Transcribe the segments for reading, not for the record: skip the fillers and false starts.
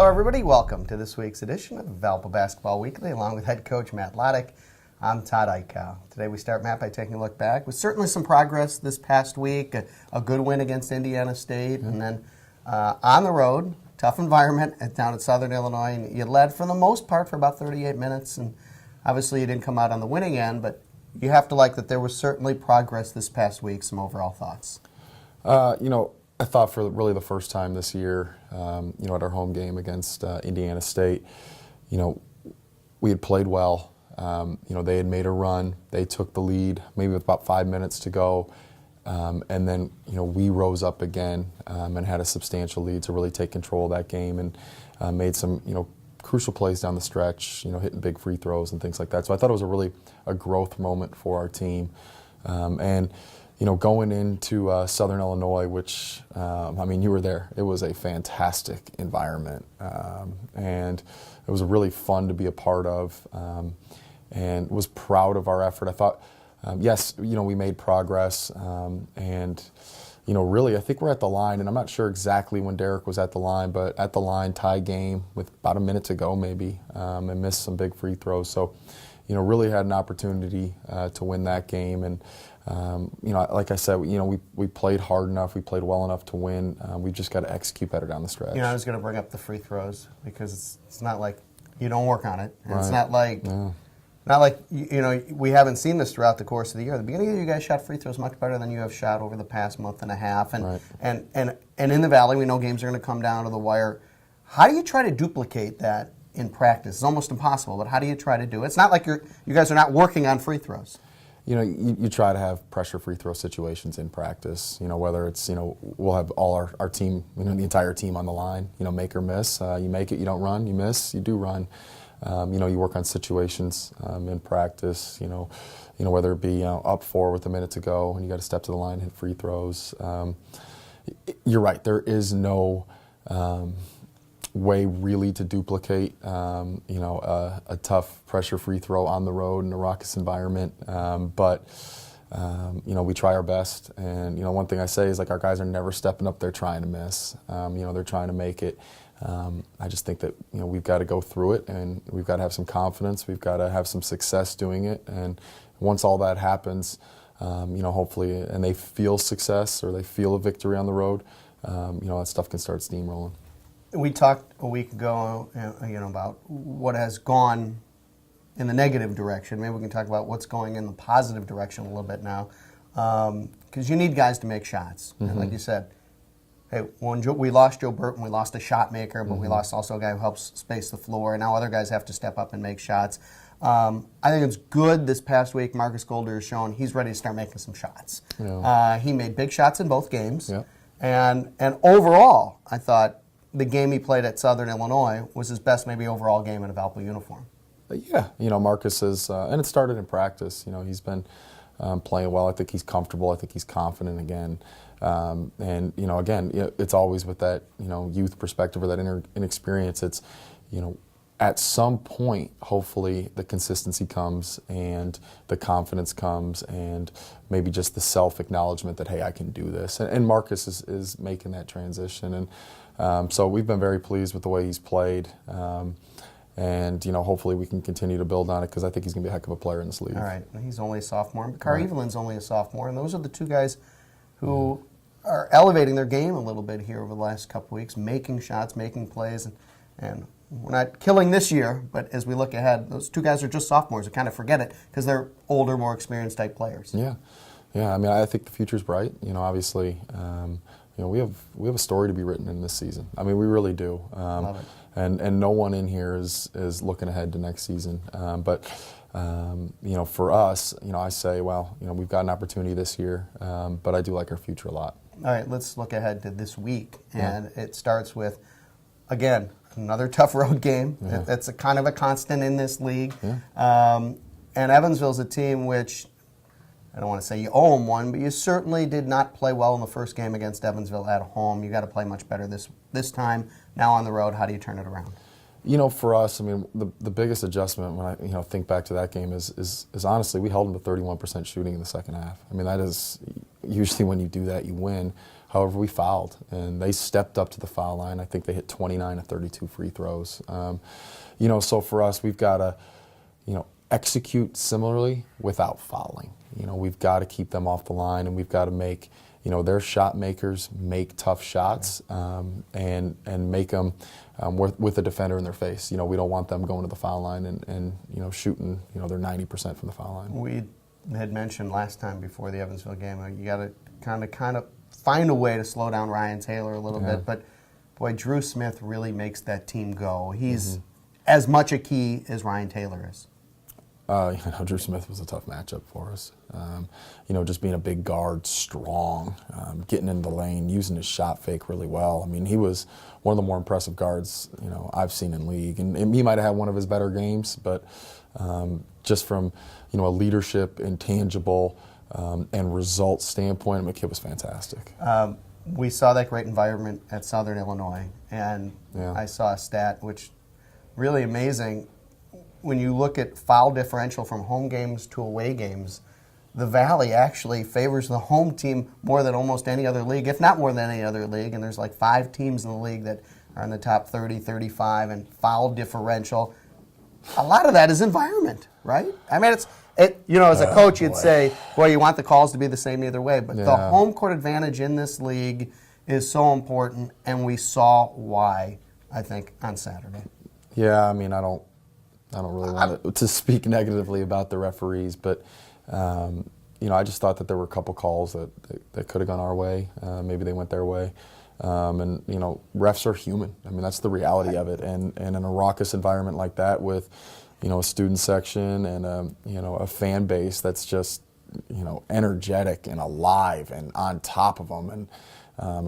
Hello, everybody. Welcome to this week's edition of Valpo Basketball Weekly, along with head coach Matt Loddick. I'm Todd Eichow. Today we start, Matt, by taking a look back with certainly some progress this past week, a good win against Indiana State, and then on the road, tough environment down at Southern Illinois. And you led for the most part for about 38 minutes, and obviously you didn't come out on the winning end, but you have to like that there was certainly progress this past week. Some overall thoughts? I thought for really the first time this year, at our home game against Indiana State, we had played well. They had made a run. They took the lead, maybe with about 5 minutes to go. And then, we rose up again and had a substantial lead to really take control of that game and made some, crucial plays down the stretch, hitting big free throws and things like that. So I thought it was a growth moment for our team. Going into Southern Illinois, which, you were there. It was a fantastic environment, and it was really fun to be a part of, and was proud of our effort. I thought, yes, we made progress, and, really, I think we're at the line, and I'm not sure exactly when Derek was at the line, but at the line, tie game with about a minute to go maybe, and missed some big free throws. So, really had an opportunity to win that game, and like I said, we played hard enough, we played well enough to win. We just got to execute better down the stretch. I was going to bring up the free throws because it's not like you don't work on it. And right. It's not like we haven't seen this throughout the course of the year. At the beginning of the year, you guys shot free throws much better than you have shot over the past month and a half. And right. and in the Valley, we know games are going to come down to the wire. How do you try to duplicate that in practice? It's almost impossible, but how do you try to do it? It's not like you guys are not working on free throws. You try to have pressure free throw situations in practice, whether it's, we'll have all our team, the entire team on the line, make or miss. You make it, you don't run, you miss, you do run. You work on situations in practice, whether it be up 4 with a minute to go and you got to step to the line, hit free throws. You're right, there is no way really to duplicate, a tough pressure free throw on the road in a raucous environment. But we try our best. And, one thing I say is our guys are never stepping up there trying to miss. They're trying to make it. I just think that, we've got to go through it and we've got to have some confidence. We've got to have some success doing it. And once all that happens, hopefully, and they feel success or they feel a victory on the road, that stuff can start steamrolling. We talked a week ago, about what has gone in the negative direction. Maybe we can talk about what's going in the positive direction a little bit now, because you need guys to make shots. Mm-hmm. And like you said, hey, when we lost Joe Burton, we lost a shot maker, but we Mm-hmm. lost also a guy who helps space the floor, and now other guys have to step up and make shots. I think it's good this past week. Marcus Golder has shown he's ready to start making some shots. Yeah. He made big shots in both games, yeah. and overall, I thought the game he played at Southern Illinois was his best maybe overall game in a Valpo uniform. Yeah, Marcus is, and it started in practice. He's been playing well. I think he's comfortable. I think he's confident again. And, again, it's always with that, youth perspective or that inexperience. It's, at some point, hopefully, the consistency comes and the confidence comes and maybe just the self-acknowledgement that, hey, I can do this. And Marcus is making that transition. And so we've been very pleased with the way he's played. And, hopefully we can continue to build on it because I think he's going to be a heck of a player in this league. All right. He's only a sophomore. Bakar Right. Evelin's only a sophomore. And those are the two guys who are elevating their game a little bit here over the last couple weeks, making shots, making plays. And we're not killing this year, but as we look ahead, those two guys are just sophomores. We kind of forget it because they're older, more experienced type players. Yeah. Yeah, I think the future's bright. Obviously, we have a story to be written in this season. We really do. Love it. And no one in here is looking ahead to next season. But for us, I say, well, we've got an opportunity this year, but I do like our future a lot. All right, let's look ahead to this week. And it starts with, again, another tough road game. Yeah. That's a kind of a constant in this league. Yeah. And Evansville's a team which, I don't want to say you owe them one, but you certainly did not play well in the first game against Evansville at home. You got to play much better this time. Now on the road, how do you turn it around? For us, I mean, the biggest adjustment when I think back to that game is honestly we held them to 31% shooting in the second half. I mean, that is usually when you do that you win. However, we fouled and they stepped up to the foul line. I think they hit 29 of 32 free throws. So for us, we've got to execute similarly without fouling. We've got to keep them off the line, and we've got to make their shot makers make tough shots and make them with a defender in their face. We don't want them going to the foul line and shooting they're 90% from the foul line. We had mentioned last time before the Evansville game, you got to kind of find a way to slow down Ryan Taylor a little bit. But boy, Drew Smith really makes that team go. He's as much a key as Ryan Taylor is. Drew Smith was a tough matchup for us. Just being a big guard, strong, getting into the lane, using his shot fake really well. I mean, he was one of the more impressive guards I've seen in league, and he might have had one of his better games, but just from a leadership, intangible, and results standpoint, McKidd was fantastic. We saw that great environment at Southern Illinois, and I saw a stat which really amazing. When you look at foul differential from home games to away games, the Valley actually favors the home team more than almost any other league, if not more than any other league. And there's like 5 teams in the league that are in the top 30, 35, and foul differential. A lot of that is environment, right? I mean, as a coach, you'd say, boy, you want the calls to be the same either way. But the home court advantage in this league is so important, and we saw why, I think, on Saturday. Yeah, I mean, I don't really want to speak negatively about the referees, but I just thought that there were a couple calls that could have gone our way. Maybe they went their way. And refs are human. I mean, that's the reality of it. And in a raucous environment like that, with a student section and a fan base that's just energetic and alive and on top of them, and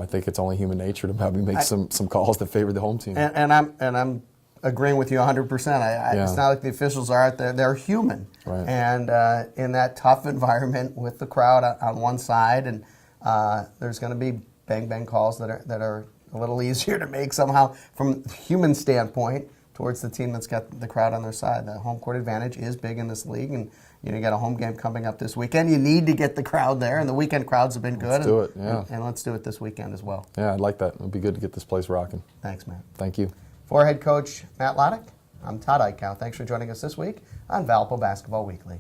I think it's only human nature to probably make some calls that favor the home team. And I'm agreeing with you 100%. It's not like the officials are out there. They're human. Right. And in that tough environment with the crowd on one side, and there's going to be bang-bang calls that are a little easier to make somehow from a human standpoint towards the team that's got the crowd on their side. The home court advantage is big in this league, and you got a home game coming up this weekend. You need to get the crowd there, and the weekend crowds have been good. Let's do it, yeah. And let's do it this weekend as well. Yeah, I'd like that. It would be good to get this place rocking. Thanks, Matt. Thank you. For head coach Matt Loddick, I'm Todd Eichow. Thanks for joining us this week on Valpo Basketball Weekly.